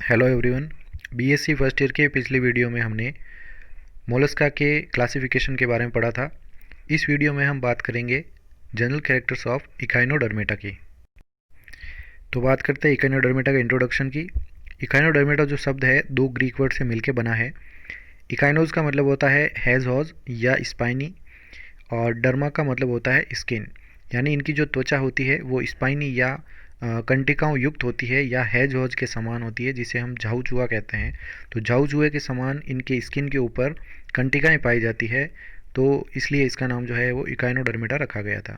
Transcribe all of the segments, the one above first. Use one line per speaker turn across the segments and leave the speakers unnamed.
Hello everyone. BSc first year के पिछले video में हमने मोलस्का के क्लासिफिकेशन के बारे में पढ़ा था। इस वीडियो में हम बात करेंगे जनरल कैरेक्टर्स ऑफ इकाइनोडर्मेटा की। तो बात करते हैं इकाइनोडर्मेटा के इंट्रोडक्शन की। इकाइनोडर्मेटा जो शब्द है दो ग्रीक वर्ड से मिलकर बना है। इकाइनोज का मतलब होता है हैज़ हॉज या स्पाइनी, और डर्मा का मतलब होता है स्किन, यानी इनकी जो त्वचा होती है वो स्पाइनी या कंटिकाओं युक्त होती है या हैज हॉज के समान होती है, जिसे हम झाऊ चूहा कहते हैं। तो झाऊ चूहे के समान इनके स्किन के ऊपर कंटिकाएं पाई जाती है, तो इसलिए इसका नाम जो है वो इकाइनोडर्मेटा रखा गया था।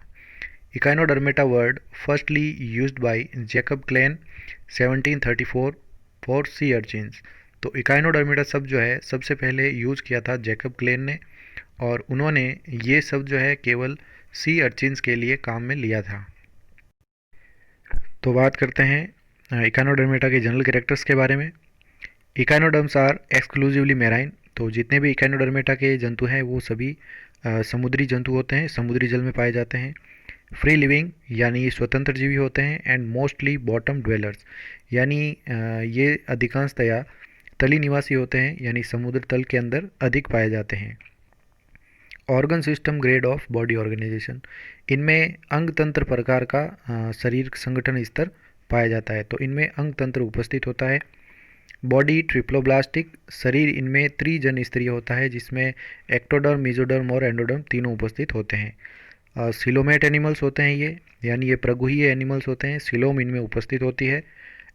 Echinodermata word firstly used by Jacob Klein 1734 for sea urchins. तो इकाइनोडर्मेटा शब्द जो है सबसे पहले यूज़ किया था जैकब क्लेन ने, और उन्होंने ये शब्द जो है केवल सी अर्चिन्स के लिए काम में लिया था। तो बात करते हैं इकाइनोडर्मेटा के जनरल कैरेक्टर्स के बारे में। Echinoderms are exclusively marine. तो जितने भी इकाइनोडर्मेटा के जंतु हैं वो सभी समुद्री जंतु होते हैं, समुद्री जल में पाए जाते हैं। फ्री लिविंग यानी स्वतंत्र जीवी होते हैं, एंड मोस्टली बॉटम ड्वेलर्स यानी ये अधिकांशतया तली निवासी होते हैं, यानी समुद्र तल के अंदर अधिक पाए जाते हैं। Organ system grade of body organisation, इनमें अंग तंत्र प्रकार का शरीर संगठन स्तर पाया जाता है। तो इनमें अंग तंत्र उपस्थित होता है। बॉडी ट्रिप्लोब्लास्टिक, शरीर इनमें त्रिजन स्तरीय होता है, जिसमें एक्टोडर्म, मेसोडर्म और एंडोडर्म तीनों उपस्थित होते हैं। सिलोमेट एनिमल्स होते हैं ये, यानी ये प्रगुहीय एनिमल्स होते हैं। सिलोम इनमें उपस्थित होती है।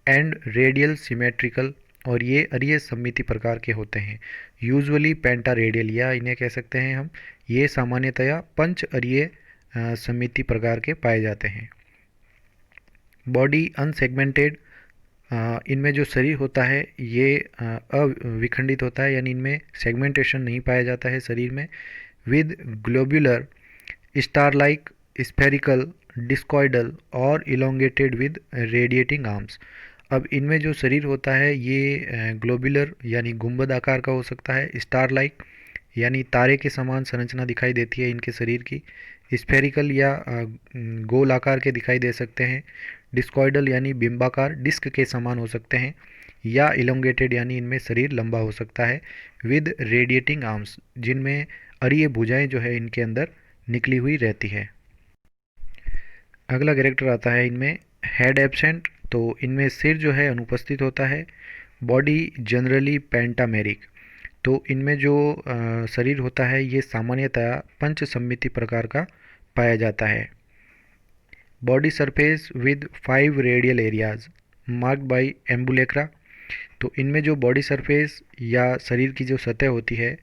एंड रेडियल सिमेट्रिकल, और ये अरीय सममिति प्रकार के होते हैं। यूजुअली पेंटा रेडियल, या इन्हें कह सकते हैं हम, ये सामान्यतया पंच अरीय सममिति प्रकार के पाए जाते हैं। बॉडी अनसेगमेंटेड, इनमें जो शरीर होता है ये अविखंडित होता है, यानी इनमें सेगमेंटेशन नहीं पाया जाता है शरीर में। With globular, star like, spherical, discoidal और इलोंगेटेड विद रेडिएटिंग आर्म्स। अब इनमें जो शरीर होता है ये ग्लोबुलर यानी गुंबद आकार का हो सकता है। स्टार लाइक यानी तारे के समान संरचना दिखाई देती है इनके शरीर की। स्फेरिकल या गोल आकार के दिखाई दे सकते हैं। डिस्कॉइडल यानी बिंबाकार डिस्क के समान हो सकते हैं, या इलोंगेटेड यानी इनमें शरीर लंबा हो सकता है। विद रेडिएटिंग आर्म्स, जिनमें अरीय भुजाएं जो है इनके अंदर निकली हुई रहती है। अगला कैरेक्टर आता है इनमें हेड एब्सेंट। तो इनमें सिर जो है अनुपस्थित होता है। बॉडी जनरली पेंटामेरिक, तो इनमें जो शरीर होता है ये सामान्यतया पंच सम्मिति प्रकार का पाया जाता है। Body surface with 5 radial areas marked by ambulacra, तो इनमें जो बॉडी सरफेस या शरीर की जो सतह होती है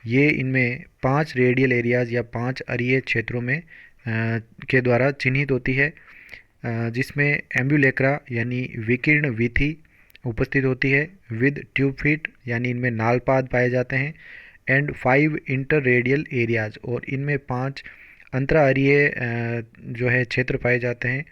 ये इनमें 5 रेडियल एरियाज या 5 अरीय क्षेत्रों में के द्वारा चिन्हित होती है, जिसमें एम्बुलेक्रा यानी विकीर्ण वीथी उपस्थित होती है। विद ट्यूब फीट यानी इनमें नालपाद पाए जाते हैं। एंड 5 इंटर रेडियल एरियाज, और इनमें 5 अंतराअरीय जो है क्षेत्र पाए जाते हैं,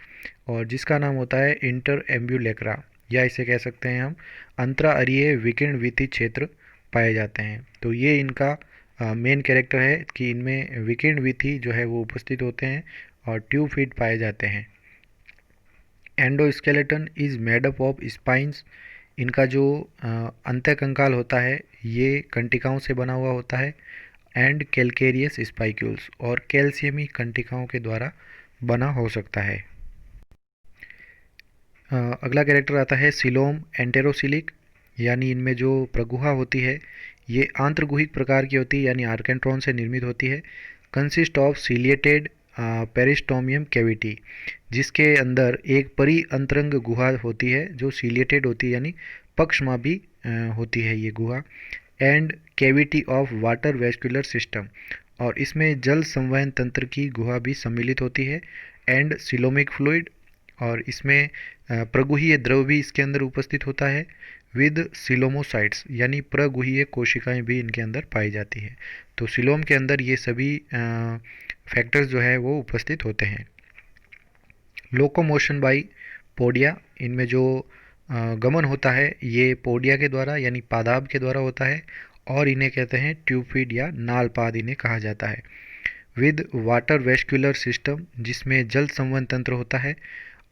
और जिसका नाम होता है इंटर एम्बुलेक्रा, या इसे कह सकते हैं हम अंतराअरीय विकीर्ण वीथी क्षेत्र पाए जाते हैं। तो ये इनका मेन कैरेक्टर है कि इनमें विकीर्ण वीथी जो है वो उपस्थित होते हैं और ट्यूब फीट पाए जाते हैं। Endoskeleton is made up of spines, इनका जो अंतःकंकाल होता है ये कंटिकाओं से बना हुआ होता है। एंड कैल्केरियस स्पाइक्यूल्स, और कैल्शियमी कंटिकाओं के द्वारा बना हो सकता है। अगला कैरेक्टर आता है सिलोम एंटेरोसिलिक, यानी इनमें जो प्रगुहा होती है ये आंत्रगुहिक प्रकार की होती है, यानी आर्केंट्रॉन से निर्मित होती है। Consist of ciliated peristomium cavity, जिसके अंदर एक परी अंतरंग गुहा होती है जो सीलिएटेड होती है, यानी पक्षमापी होती है ये गुहा। And cavity of water vascular system, और इसमें जल संवहन तंत्र की गुहा भी सम्मिलित होती है। एंड सिलोमिक फ्लूइड, और इसमें प्रगुहीय द्रव भी इसके अंदर उपस्थित होता है। विद सिलोमोसाइट्स यानी प्रगुहीय कोशिकाएं भी इनके अंदर पाई जाती है। तो सिलोम के अंदर ये सभी फैक्टर्स जो है वो उपस्थित होते हैं। लोकोमोशन बाई पोडिया, इनमें जो गमन होता है ये पोडिया के द्वारा यानी पादाब के द्वारा होता है, और इन्हें कहते हैं ट्यूबफीड या नालपाद इन्हें कहा जाता है। विद वाटर वेस्कुलर सिस्टम, जिसमें जल संवहन तंत्र होता है।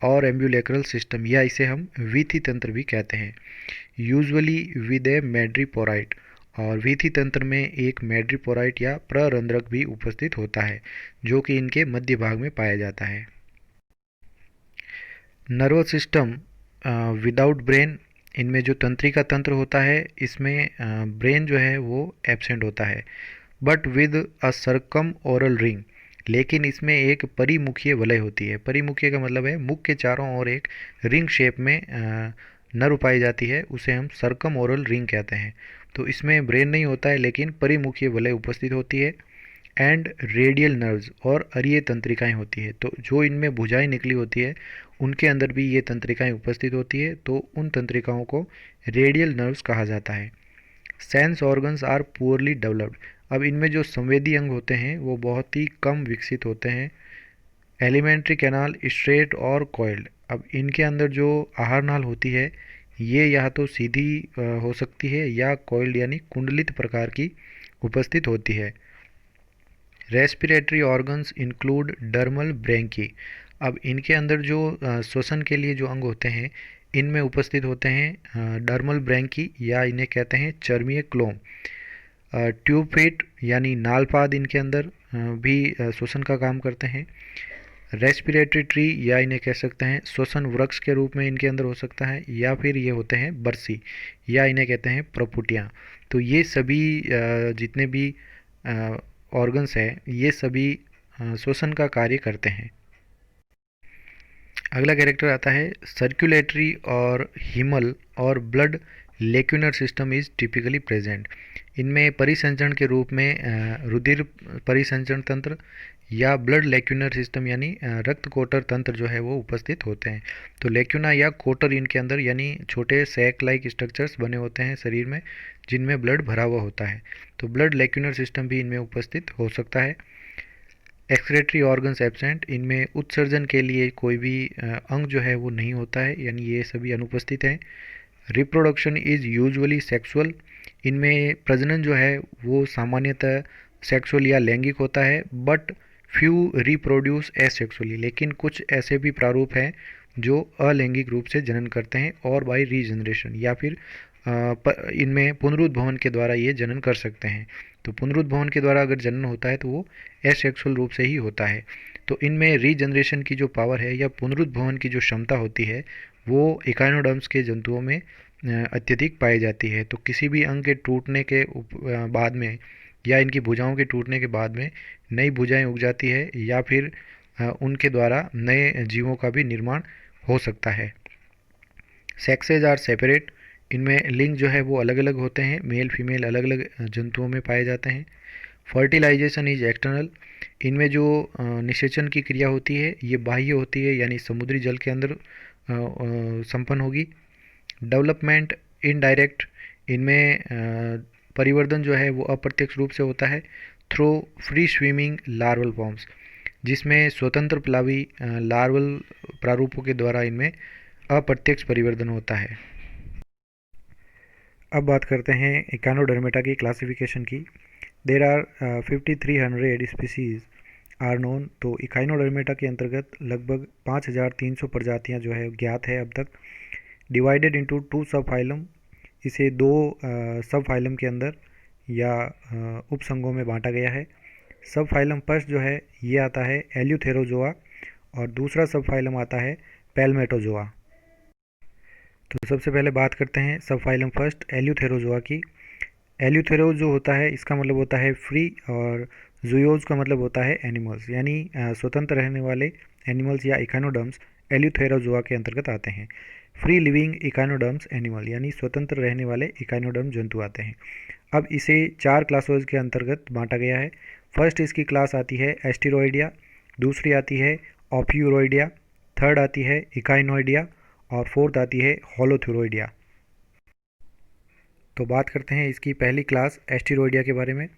और एम्ब्यूलेक्रल सिस्टम, या इसे हम वीथी तंत्र भी कहते हैं, यूजुअली विद ए मैड्रीपोराइट। और वीथी तंत्र में एक मैड्रीपोराइट या प्ररंध्रक भी उपस्थित होता है जो कि इनके मध्य भाग में पाया जाता है। नर्वस सिस्टम विदाउट ब्रेन, इनमें जो तंत्रिका तंत्र होता है इसमें ब्रेन जो है वो एब्सेंट होता है, but with a circum oral ring, लेकिन इसमें एक परिमुखीय वलय होती है। परिमुखीय का मतलब है मुख के चारों ओर एक रिंग शेप में नर्व पाई जाती है, उसे हम सर्कम ओरल रिंग कहते हैं। तो इसमें ब्रेन नहीं होता है लेकिन परिमुखीय वलय उपस्थित होती है। एंड रेडियल नर्व्स, और अरीय तंत्रिकाएं होती है। तो जो इनमें भुजाएं निकली होती है उनके अंदर भी ये तंत्रिकाएं उपस्थित होती है, तो उन तंत्रिकाओं को रेडियल नर्व्स कहा जाता है। Sense organs are poorly developed, अब इनमें जो संवेदी अंग होते हैं वो बहुत ही कम विकसित होते हैं। एलिमेंट्री कैनाल स्ट्रेट और कॉइल्ड, अब इनके अंदर जो आहार नाल होती है ये या तो सीधी हो सकती है या कॉइल्ड यानी कुंडलित प्रकार की उपस्थित होती है। रेस्पिरेटरी ऑर्गन्स इंक्लूड डर्मल ब्रैंकी, अब इनके अंदर जो श्वसन के लिए जो अंग होते हैं इनमें उपस्थित होते हैं डर्मल ब्रैंकी, या इन्हें कहते हैं चर्मीय क्लोम। ट्यूबफिट यानी नालपाद इनके अंदर भी श्वसन का काम करते हैं। रेस्पिरेटरी ट्री, या इन्हें कह सकते हैं श्वसन वृक्ष के रूप में इनके अंदर हो सकता है, या फिर ये होते हैं बरसी, या इन्हें कहते हैं प्रपुटियाँ। तो ये सभी जितने भी ऑर्गन्स हैं ये सभी श्वसन का कार्य करते हैं। अगला कैरेक्टर आता है सर्कुलेटरी और हिमल और blood lacunar system is typically present, इनमें परिसंचरण के रूप में रुधिर परिसंचरण तंत्र या ब्लड लेक्यूनर सिस्टम यानी रक्त कोटर तंत्र जो है वो उपस्थित होते हैं। तो लेक्यूना या कोटर इनके अंदर यानी छोटे सैक लाइक स्ट्रक्चर्स बने होते हैं शरीर में जिनमें ब्लड भरा हुआ होता है, तो ब्लड लेक्यूनर सिस्टम भी इनमें उपस्थित हो सकता है। एक्सक्रेटरी ऑर्गन्स एब्सेंट, इनमें उत्सर्जन के लिए कोई भी अंग जो है वो नहीं होता है, यानी ये सभी अनुपस्थित हैं। रिप्रोडक्शन इज़ यूजुअली सेक्सुअल, इनमें प्रजनन जो है वो सामान्यतः सेक्सुअल या लैंगिक होता है, बट फ्यू रिप्रोड्यूस एसेक्सुअली, लेकिन कुछ ऐसे भी प्रारूप हैं जो अलैंगिक रूप से जनन करते हैं और बाय रीजनरेशन, या फिर इनमें पुनरुद्भवन के द्वारा ये जनन कर सकते हैं। तो पुनरुद्भवन के द्वारा अगर जनन होता है तो वो एसेक्सुअल रूप से ही होता है। तो इनमें रीजनरेशन की जो पावर है या पुनरुद्भवन की जो क्षमता होती है वो इकाइनोडर्म्स के जंतुओं में अत्यधिक पाई जाती है। तो किसी भी अंग के टूटने के बाद में या इनकी भुजाओं के टूटने के बाद में नई भुजाएं उग जाती है, या फिर उनके द्वारा नए जीवों का भी निर्माण हो सकता है। सेक्सेज आर सेपरेट, इनमें लिंग जो है वो अलग अलग होते हैं, मेल फीमेल अलग अलग जंतुओं में पाए जाते हैं। फर्टिलाइजेशन इज एक्सटर्नल, इनमें जो निषेचन की क्रिया होती है ये बाह्य होती है यानी समुद्री जल के अंदर संपन्न होगी। डेवलपमेंट इनडायरेक्ट, इनमें परिवर्धन जो है वो अप्रत्यक्ष रूप से होता है through free swimming larval forms, जिसमें स्वतंत्र प्लावी लार्वल प्रारूपों के द्वारा इनमें अप्रत्यक्ष परिवर्तन होता है। अब बात करते हैं इकानोडर्मेटा की क्लासिफिकेशन की। There are 5300 species are known, तो इकाइनोडर्मेटा के अंतर्गत लगभग 5300 प्रजातियां जो है ज्ञात है अब तक। डिवाइडेड इनटू 2 सब फाइलम, इसे 2 सब फाइलम के अंदर या उपसंघों में बांटा गया है। सब फाइलम फर्स्ट जो है ये आता है एल्यूथेरोजोआ, और दूसरा सब फाइलम आता है पैल्मेटोजोआ। तो सबसे पहले बात करते हैं सब फाइलम फर्स्ट एल्यूथेरोजोआ की। एल्यूथेरोज जो होता है इसका मतलब होता है फ्री, और जूयोज का मतलब होता है एनिमल्स, यानी स्वतंत्र रहने वाले एनिमल्स या इकानोडर्म्स एल्यूथेरोजोआ के अंतर्गत आते हैं। फ्री लिविंग इकानोडर्म्स एनिमल, यानी स्वतंत्र रहने वाले इकानोडर्म जंतु आते हैं। अब इसे 4 क्लासोज के अंतर्गत बांटा गया है। फर्स्ट इसकी क्लास आती है एस्टिरोइडिया, दूसरी आती है ऑफ्यूरोइडिया, थर्ड आती है इकाइनोइडिया, और फोर्थ आती है होलोथुरोइडिया। तो बात करते हैं इसकी पहली क्लास एस्टिरोइडिया के बारे में।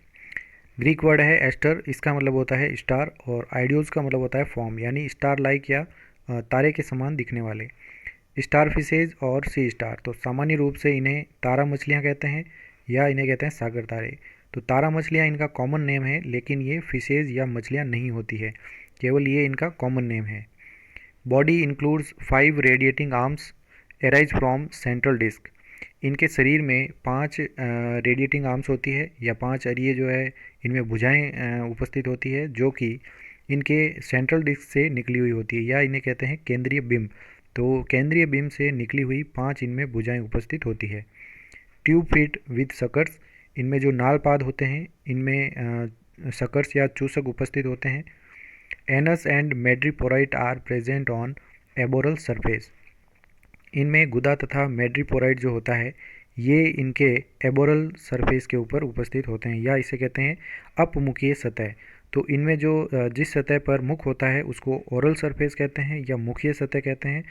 ग्रीक वर्ड है एस्टर, इसका मतलब होता है स्टार, और आइडियोज का मतलब होता है फॉर्म, यानी स्टार लाइक या तारे के समान दिखने वाले। स्टार फिशेज और सी स्टार, तो सामान्य रूप से इन्हें तारा मछलियाँ कहते हैं या इन्हें कहते हैं सागर तारे। तो तारा मछलियाँ इनका कॉमन नेम है, लेकिन ये फिशेज या मछलियाँ नहीं होती है, केवल ये इनका कॉमन नेम है। Body includes 5 radiating arms arise from central disc. इनके शरीर में 5 रेडिएटिंग आर्म्स होती है या 5 अरिये जो है इनमें भुजाएं उपस्थित होती है जो कि इनके सेंट्रल डिस्क से निकली हुई होती है या इन्हें कहते हैं केंद्रीय बिंब। तो केंद्रीय बिंब से निकली हुई 5 इनमें भुजाएं उपस्थित होती है। ट्यूब फीट विथ सकर्स, इनमें जो नालपाद होते हैं इनमें सकर्स या चूसक उपस्थित होते हैं। Anus and madreporite are present on aboral surface, इनमें गुदा तथा मेड्रीपोराइट जो होता है ये इनके एबोरल सरफेस के ऊपर उपस्थित होते हैं या इसे कहते हैं अपमुखीय सतह। तो इनमें जो जिस सतह पर मुख होता है उसको ओरल सरफेस कहते हैं या मुखीय सतह कहते हैं,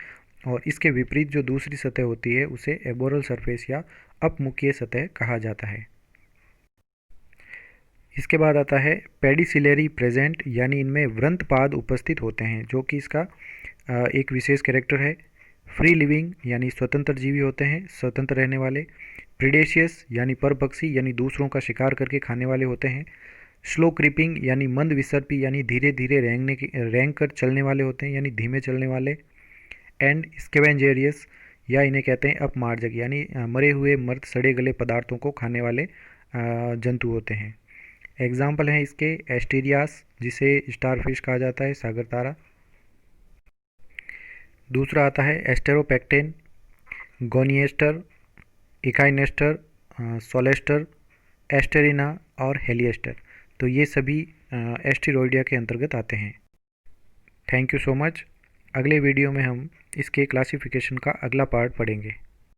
और इसके विपरीत जो दूसरी सतह होती है उसे एबोरल सरफेस या अपमुखीय सतह कहा जाता है। इसके बाद आता है पेडिसिलरी प्रेजेंट, यानी इनमें व्रंतपाद उपस्थित होते हैं जो कि इसका एक विशेष कैरेक्टर है। फ्री लिविंग यानी स्वतंत्र जीवी होते हैं, स्वतंत्र रहने वाले। प्रीडेशियस यानी परपक्षी यानी दूसरों का शिकार करके खाने वाले होते हैं। स्लो क्रीपिंग यानी मंद विसर्पी यानी धीरे धीरे रेंग कर चलने वाले होते हैं यानी धीमे चलने वाले। एंड स्केवेंजेरियस या इन्हें कहते हैं अपमार्जक यानी मरे हुए मर्द सड़े गले पदार्थों को खाने वाले जंतु होते हैं। एग्जाम्पल हैं इसके एस्टेरियास जिसे स्टारफिश कहा जाता है, सागर तारा। दूसरा आता है एस्टेरोपेक्टेन, गोनिएस्टर, इकाइनेस्टर, सोलेस्टर, एस्टेरिना और हेलिएस्टर। तो ये सभी एस्टेरॉइडिया के अंतर्गत आते हैं। Thank you so much. अगले वीडियो में हम इसके क्लासिफिकेशन का अगला पार्ट पढ़ेंगे।